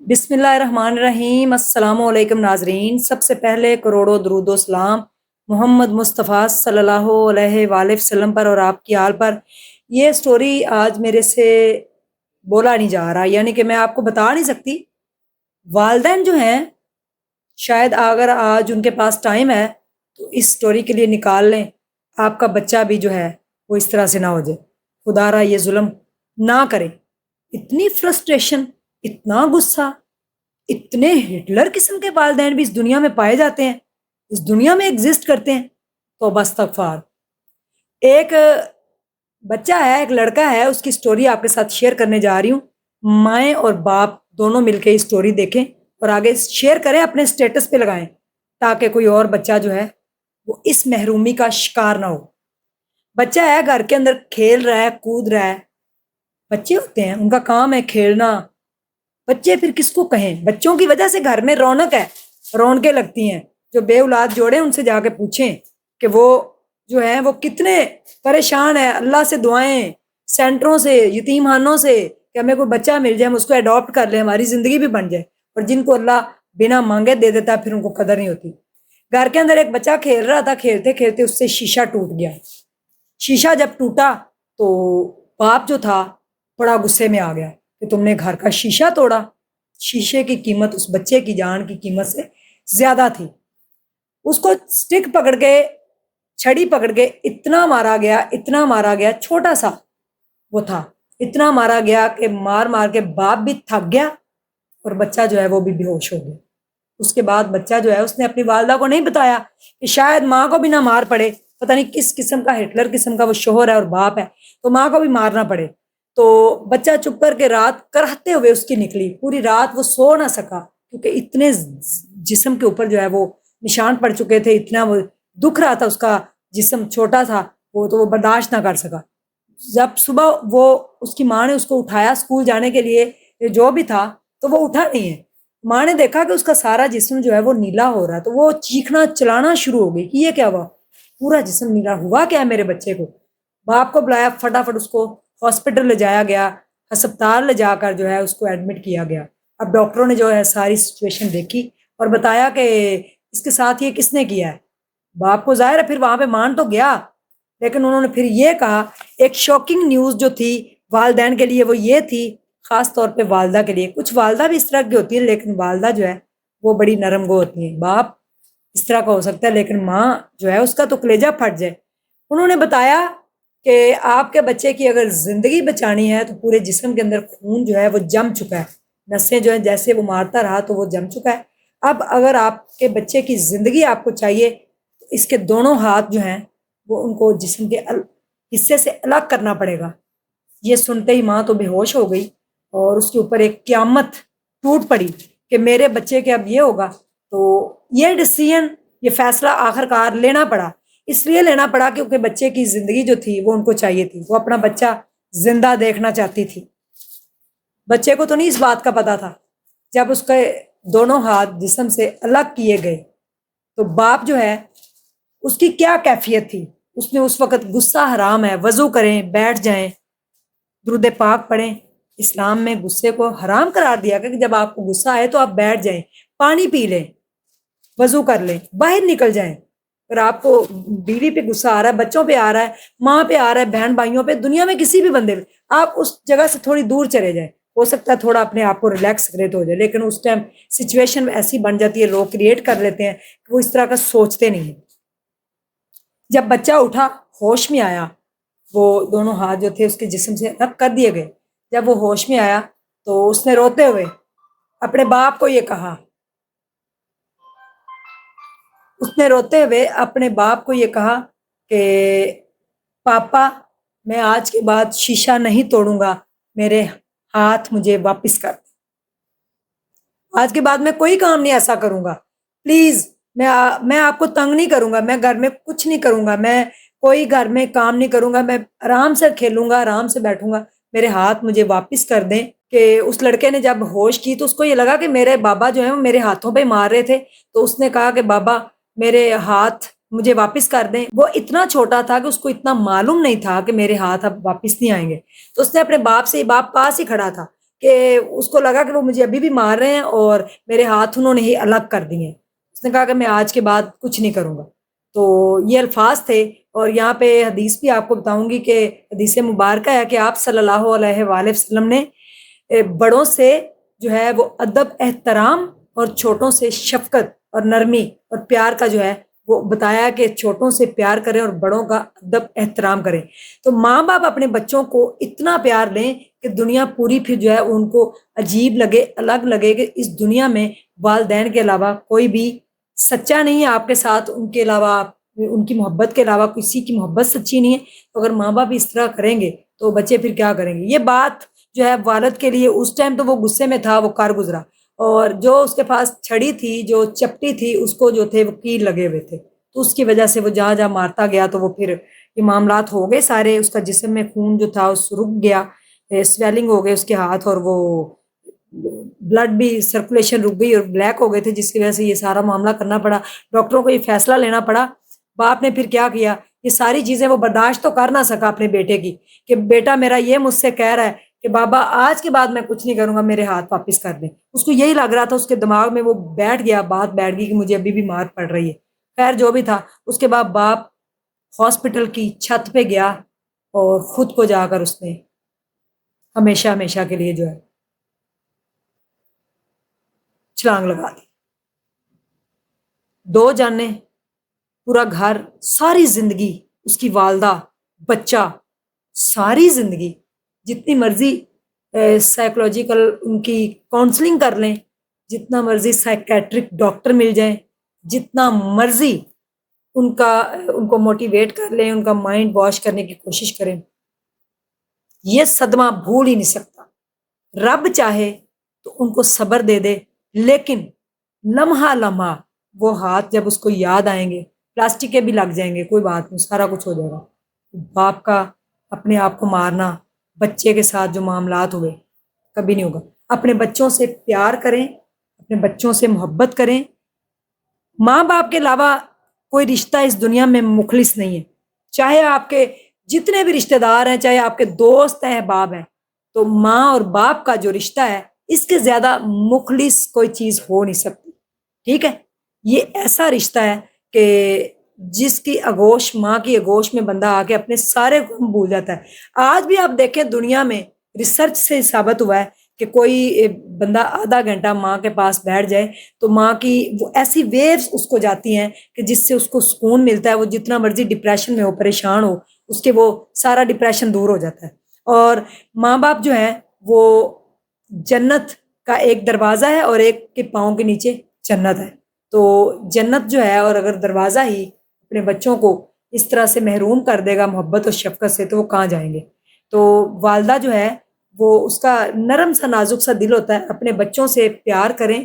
بسم اللہ الرحمن الرحیم۔ السلام علیکم ناظرین، سب سے پہلے کروڑوں درود و سلام محمد مصطفیٰ صلی اللہ علیہ وآلہ وسلم پر اور آپ کی آل پر۔ یہ سٹوری آج میرے سے بولا نہیں جا رہا، یعنی کہ میں آپ کو بتا نہیں سکتی۔ والدین جو ہیں شاید اگر آج ان کے پاس ٹائم ہے تو اس سٹوری کے لیے نکال لیں، آپ کا بچہ بھی جو ہے وہ اس طرح سے نہ ہو جائے۔ خدا را یہ ظلم نہ کرے۔ اتنی فرسٹریشن، اتنا غصہ، اتنے ہٹلر قسم کے والدین بھی اس دنیا میں پائے جاتے ہیں، اس دنیا میں ایگزسٹ کرتے ہیں۔ تو استغفار۔ ایک بچہ ہے، ایک لڑکا ہے، اس کی سٹوری آپ کے ساتھ شیئر کرنے جا رہی ہوں۔ مائیں اور باپ دونوں مل کے یہ سٹوری دیکھیں اور آگے شیئر کریں، اپنے سٹیٹس پہ لگائیں تاکہ کوئی اور بچہ جو ہے وہ اس محرومی کا شکار نہ ہو۔ بچہ ہے، گھر کے اندر کھیل رہا ہے، کود رہا ہے۔ بچے ہوتے ہیں، ان کا کام ہے کھیلنا۔ بچے پھر کس کو کہیں، بچوں کی وجہ سے گھر میں رونق ہے، رونقیں لگتی ہیں۔ جو بے اولاد جوڑے ان سے جا کے پوچھیں کہ وہ جو ہیں وہ کتنے پریشان ہیں، اللہ سے دعائیں، سینٹروں سے، یتیم خانوں سے کہ ہمیں کوئی بچہ مل جائے، ہم اس کو اڈاپٹ کر لیں، ہماری زندگی بھی بن جائے۔ اور جن کو اللہ بنا مانگے دے دیتا ہے پھر ان کو قدر نہیں ہوتی۔ گھر کے اندر ایک بچہ کھیل رہا تھا، کھیلتے کھیلتے اس سے شیشہ ٹوٹ گیا۔ شیشہ جب ٹوٹا تو باپ جو تھا بڑا غصے میں آ گیا کہ تم نے گھر کا شیشہ توڑا۔ شیشے کی قیمت اس بچے کی جان کی قیمت سے زیادہ تھی۔ اس کو سٹک پکڑ کے، چھڑی پکڑ کے اتنا مارا گیا، اتنا مارا گیا، چھوٹا سا وہ تھا، اتنا مارا گیا کہ مار مار کے باپ بھی تھک گیا اور بچہ جو ہے وہ بھی بے ہوش ہو گیا۔ اس کے بعد بچہ جو ہے اس نے اپنی والدہ کو نہیں بتایا کہ شاید ماں کو بھی نہ مار پڑے، پتہ نہیں کس قسم کا ہٹلر قسم کا وہ شوہر ہے اور باپ ہے، تو ماں کو بھی مارنا پڑے۔ تو بچہ چپ کر کے رات کرہتے ہوئے اس کی نکلی، پوری رات وہ سو نہ سکا کیونکہ اتنے جسم کے اوپر جو ہے وہ نشان پڑ چکے تھے، اتنا وہ دکھ رہا تھا، اس کا جسم چھوٹا تھا وہ، تو وہ برداشت نہ کر سکا۔ جب صبح وہ اس کی ماں نے اس کو اٹھایا اسکول جانے کے لیے جو بھی تھا، تو وہ اٹھا نہیں ہے۔ ماں نے دیکھا کہ اس کا سارا جسم جو ہے وہ نیلا ہو رہا ہے، تو وہ چیخنا چلانا شروع ہو گئی کہ یہ کیا ہوا، پورا جسم نیلا ہوا کیا ہے میرے بچے کو۔ باپ کو بلایا، فٹافٹ اس کو ہاسپٹل لے جایا گیا، ہسپتال لے جا کر جو ہے اس کو ایڈمٹ کیا گیا۔ اب ڈاکٹروں نے جو ہے ساری سچویشن دیکھی اور بتایا کہ اس کے ساتھ یہ کس نے کیا ہے۔ باپ کو ظاہر ہے پھر وہاں پہ مان تو گیا، لیکن انہوں نے پھر یہ کہا، ایک شاکنگ نیوز جو تھی والدین کے لیے وہ یہ تھی، خاص طور پہ والدہ کے لیے۔ کچھ والدہ بھی اس طرح کی ہوتی ہیں، لیکن والدہ جو ہے وہ بڑی نرم گو ہوتی ہیں۔ باپ اس طرح کا ہو سکتا ہے لیکن ماں جو ہے اس کا تو کلیجہ پھٹ جائے۔ انہوں نے بتایا کہ آپ کے بچے کی اگر زندگی بچانی ہے تو پورے جسم کے اندر خون جو ہے وہ جم چکا ہے، نسیں جو ہیں جیسے وہ مارتا رہا تو وہ جم چکا ہے۔ اب اگر آپ کے بچے کی زندگی آپ کو چاہیے تو اس کے دونوں ہاتھ جو ہیں وہ ان کو جسم کے حصے سے الگ کرنا پڑے گا۔ یہ سنتے ہی ماں تو بے ہوش ہو گئی اور اس کے اوپر ایک قیامت ٹوٹ پڑی کہ میرے بچے کے اب یہ ہوگا۔ تو یہ ڈیسیژن، یہ فیصلہ آخر کار لینا پڑا، اس لیے لینا پڑا کیونکہ بچے کی زندگی جو تھی وہ ان کو چاہیے تھی، وہ اپنا بچہ زندہ دیکھنا چاہتی تھی۔ بچے کو تو نہیں اس بات کا پتا تھا۔ جب اس کے دونوں ہاتھ جسم سے الگ کیے گئے تو باپ جو ہے اس کی کیا کیفیت تھی۔ اس نے اس وقت، غصہ حرام ہے، وضو کریں، بیٹھ جائیں، درود پاک پڑھیں۔ اسلام میں غصے کو حرام قرار دیا کہ جب آپ کو غصہ آئے تو آپ بیٹھ جائیں، پانی پی لیں، وضو کر لیں، باہر نکل جائیں۔ اگر آپ کو بیوی پہ غصہ آ رہا ہے، بچوں پہ آ رہا ہے، ماں پہ آ رہا ہے، بہن بھائیوں پہ، دنیا میں کسی بھی بندے پہ، آپ اس جگہ سے تھوڑی دور چلے جائیں۔ ہو سکتا ہے تھوڑا اپنے آپ کو ریلیکس کرے تو ہو جائے، لیکن اس ٹائم سچویشن ایسی بن جاتی ہے، لوگ کریٹ کر لیتے ہیں کہ وہ اس طرح کا سوچتے نہیں ہیں۔ جب بچہ اٹھا، ہوش میں آیا، وہ دونوں ہاتھ جو تھے اس کے جسم سے الگ کر دیے گئے۔ جب وہ ہوش میں آیا تو اس نے روتے ہوئے اپنے باپ کو یہ کہا، کہ پاپا میں آج کے بعد شیشہ نہیں توڑوں گا، میرے ہاتھ مجھے واپس کر دیں۔ آج کے بعد میں کوئی کام نہیں ایسا کروں گا، پلیز میں آپ کو تنگ نہیں کروں گا، میں گھر میں کچھ نہیں کروں گا، میں کوئی گھر میں کام نہیں کروں گا، میں آرام سے کھیلوں گا، آرام سے بیٹھوں گا، میرے ہاتھ مجھے واپس کر دیں۔ کہ اس لڑکے نے جب ہوش کی تو اس کو یہ لگا کہ میرے بابا جو ہیں وہ میرے ہاتھوں پہ مار رہے تھے، تو اس نے کہا کہ بابا میرے ہاتھ مجھے واپس کر دیں۔ وہ اتنا چھوٹا تھا کہ اس کو اتنا معلوم نہیں تھا کہ میرے ہاتھ اب واپس نہیں آئیں گے، تو اس نے اپنے باپ سے، باپ پاس ہی کھڑا تھا، کہ اس کو لگا کہ وہ مجھے ابھی بھی مار رہے ہیں اور میرے ہاتھ انہوں نے ہی الگ کر دیے ہیں۔ اس نے کہا کہ میں آج کے بعد کچھ نہیں کروں گا۔ تو یہ الفاظ تھے، اور یہاں پہ حدیث بھی آپ کو بتاؤں گی کہ حدیث مبارکہ ہے کہ آپ صلی اللہ علیہ وآلہ وسلم نے بڑوں سے جو ہے وہ ادب احترام اور چھوٹوں سے شفقت اور نرمی اور پیار کا جو ہے وہ بتایا کہ چھوٹوں سے پیار کریں اور بڑوں کا ادب احترام کریں۔ تو ماں باپ اپنے بچوں کو اتنا پیار دیں کہ دنیا پوری پھر جو ہے ان کو عجیب لگے، الگ لگے کہ اس دنیا میں والدین کے علاوہ کوئی بھی سچا نہیں ہے آپ کے ساتھ، ان کے علاوہ ان کی محبت کے علاوہ کسی کی محبت سچی نہیں ہے۔ تو اگر ماں باپ اس طرح کریں گے تو بچے پھر کیا کریں گے؟ یہ بات جو ہے والد کے لیے اس ٹائم تو وہ غصے میں تھا، وہ کار گزرا، اور جو اس کے پاس چھڑی تھی، جو چپٹی تھی، اس کو جو تھے وہ کیل لگے ہوئے تھے، تو اس کی وجہ سے وہ جہاں جہاں مارتا گیا تو وہ پھر یہ معاملات ہو گئے سارے، اس کا جسم میں خون جو تھا اس رک گیا، سویلنگ ہو گئی اس کے ہاتھ، اور وہ بلڈ بھی سرکولیشن رک گئی اور بلیک ہو گئے تھے، جس کی وجہ سے یہ سارا معاملہ کرنا پڑا، ڈاکٹروں کو یہ فیصلہ لینا پڑا۔ باپ نے پھر کیا کیا؟ یہ ساری چیزیں وہ برداشت تو کر نہ سکا اپنے بیٹے کی، کہ بیٹا میرا یہ مجھ سے کہہ رہا ہے کہ بابا آج کے بعد میں کچھ نہیں کروں گا، میرے ہاتھ واپس کر دیں۔ اس کو یہی لگ رہا تھا، اس کے دماغ میں وہ بیٹھ گیا، بات بیٹھ گئی کہ مجھے ابھی بھی مار پڑ رہی ہے۔ خیر جو بھی تھا، اس کے بعد باپ ہاسپٹل کی چھت پہ گیا اور خود کو جا کر اس نے ہمیشہ ہمیشہ کے لیے جو ہے چھلانگ لگا دی۔ دو جانیں، پورا گھر، ساری زندگی، اس کی والدہ، بچہ، ساری زندگی جتنی مرضی سائیکولوجیکل ان کی کاؤنسلنگ کر لیں، جتنا مرضی سائیکیٹرک ڈاکٹر مل جائیں، جتنا مرضی ان کو موٹیویٹ کر لیں، ان کا مائنڈ واش کرنے کی کوشش کریں، یہ صدمہ بھول ہی نہیں سکتا۔ رب چاہے تو ان کو صبر دے دے، لیکن لمحہ لمحہ وہ ہاتھ جب اس کو یاد آئیں گے، پلاسٹک کے بھی لگ جائیں گے، کوئی بات نہیں، سارا کچھ ہو جائے گا۔ باپ کا اپنے آپ کو مارنا، بچے کے ساتھ جو معاملات ہوئے، کبھی نہیں ہوگا۔ اپنے بچوں سے پیار کریں، اپنے بچوں سے محبت کریں۔ ماں باپ کے علاوہ کوئی رشتہ اس دنیا میں مخلص نہیں ہے، چاہے آپ کے جتنے بھی رشتہ دار ہیں، چاہے آپ کے دوست ہیں، احباب ہیں، تو ماں اور باپ کا جو رشتہ ہے اس کے زیادہ مخلص کوئی چیز ہو نہیں سکتی، ٹھیک ہے؟ یہ ایسا رشتہ ہے کہ جس کی آغوش، ماں کی آغوش میں بندہ آ کے اپنے سارے غم بھول جاتا ہے۔ آج بھی آپ دیکھیں دنیا میں ریسرچ سے ثابت ہوا ہے کہ کوئی بندہ آدھا گھنٹہ ماں کے پاس بیٹھ جائے تو ماں کی وہ ایسی ویوز اس کو جاتی ہیں کہ جس سے اس کو سکون ملتا ہے، وہ جتنا مرضی ڈپریشن میں ہو، پریشان ہو، اس کے وہ سارا ڈپریشن دور ہو جاتا ہے۔ اور ماں باپ جو ہے وہ جنت کا ایک دروازہ ہے اور ایک کے پاؤں کے نیچے جنت ہے۔ تو جنت جو ہے، اور اگر دروازہ ہی اپنے بچوں کو اس طرح سے محروم کر دے گا محبت اور شفقت سے، تو وہ کہاں جائیں گے؟ تو والدہ جو ہے وہ، اس کا نرم سا نازک سا دل ہوتا ہے، اپنے بچوں سے پیار کریں،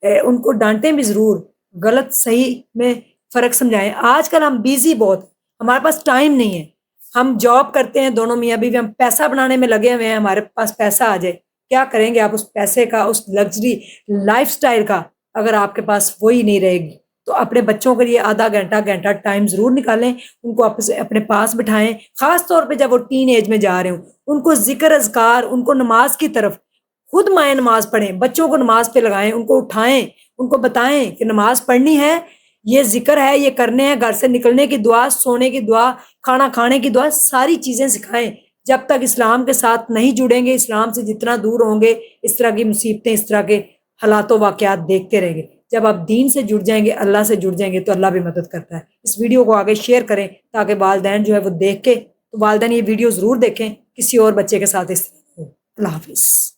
ان کو ڈانٹیں بھی ضرور، غلط صحیح میں فرق سمجھائیں۔ آج کل ہم بیزی بہت، ہمارے پاس ٹائم نہیں ہے، ہم جاب کرتے ہیں دونوں میاں بیوی، ہم پیسہ بنانے میں لگے ہوئے ہیں، ہمارے پاس پیسہ آ جائے، کیا کریں گے آپ اس پیسے کا، اس لگژری لائف سٹائل کا، اگر آپ کے پاس وہی نہیں رہے گی؟ تو اپنے بچوں کے لیے آدھا گھنٹہ ٹائم ضرور نکالیں، ان کو اپنے پاس بٹھائیں، خاص طور پہ جب وہ ٹین ایج میں جا رہے ہوں، ان کو ذکر اذکار، ان کو نماز کی طرف، خود مائیں نماز پڑھیں، بچوں کو نماز پہ لگائیں، ان کو اٹھائیں، ان کو بتائیں کہ نماز پڑھنی ہے، یہ ذکر ہے، یہ کرنے ہیں، گھر سے نکلنے کی دعا، سونے کی دعا، کھانا کھانے کی دعا، ساری چیزیں سکھائیں۔ جب تک اسلام کے ساتھ نہیں جڑیں گے، اسلام سے جتنا دور ہوں گے، اس طرح کی مصیبتیں، اس طرح کے حالات و واقعات دیکھتے رہیں گے۔ جب آپ دین سے جڑ جائیں گے، اللہ سے جڑ جائیں گے، تو اللہ بھی مدد کرتا ہے۔ اس ویڈیو کو آگے شیئر کریں تاکہ والدین جو ہے وہ دیکھ کے، تو والدین یہ ویڈیو ضرور دیکھیں، کسی اور بچے کے ساتھ اس طرح ہو۔ اللہ حافظ۔